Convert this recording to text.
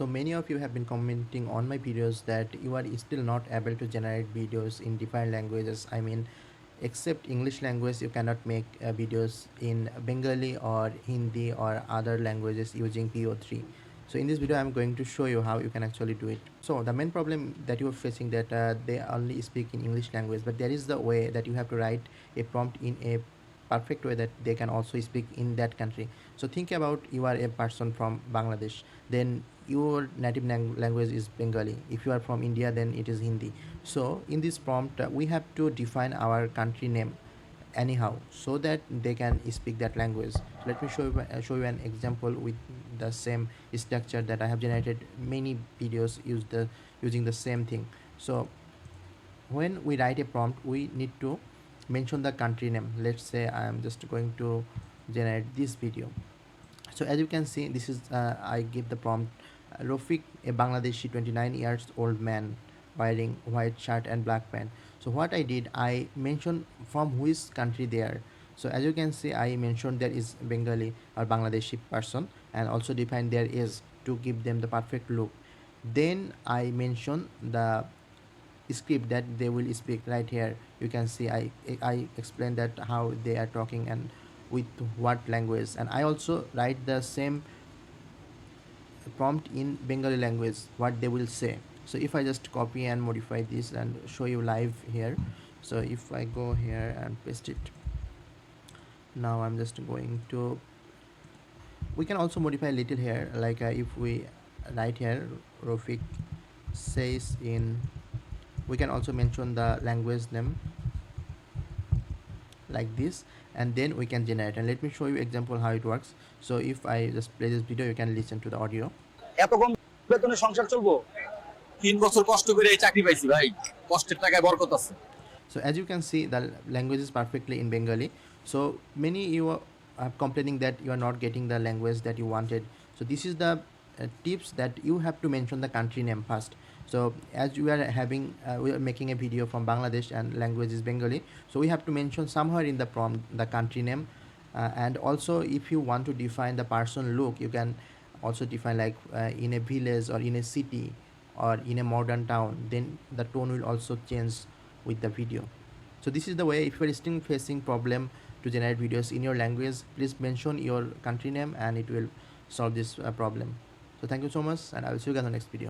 So many of you have been commenting on my videos that you are still not able to generate videos in different languages. I mean, except English language, you cannot make videos in Bengali or Hindi or other languages using VEO3. So in this video, I'm going to show you how you can actually do it. So the main problem that you are facing that they only speak in English language, but there is the way that you have to write a prompt in a perfect way that they can also speak in that country. So think about you are a person from Bangladesh, then your native language is Bengali. If you are from India, then it is Hindi. So in this prompt, we have to define our country name anyhow so that they can speak that language. So let me show you an example with the same structure that I have generated many videos using the same thing. So when we write a prompt, we need to mention the country name. Let's say I am just going to generate this video. So as you can see, this is I give the prompt, Rofik, a Bangladeshi 29 years old man wearing white shirt and black pant. So what I did, I mentioned from which country they are. So as you can see, I mentioned there is Bengali or Bangladeshi person, and also define there is to give them the perfect look. Then I mention the script that they will speak. Right here you can see I explain that how they are talking and with what language, and I also write the same prompt in Bengali language what they will say. So if I just copy and modify this and show you live here, so if I go here and paste it, now I'm just going to, we can also modify a little here, like if we write here Rofik says in, we can also mention the language name like this, and then we can generate. And let me show you example how it works. So if I just play this video, you can listen to the audio. এত কম বেতনে সংসার চলবো? 3 বছর কষ্ট করে এই চাকরি পাইছি ভাই, কষ্টের টাকায় বরকত আছে। So as you can see, the language is perfectly in Bengali. So many you are complaining that you are not getting the language that you wanted. So this is the tips that you have to mention the country name first. So as you are having we are making a video from Bangladesh and language is Bengali, so we have to mention somewhere in the prompt the country name, and also if you want to define the person look, you can also define like in a village or in a city or in a modern town, then the tone will also change with the video. So this is the way. If you are still facing problem to generate videos in your language, please mention your country name and it will solve this problem. So thank you so much, and I will see you guys on the next video.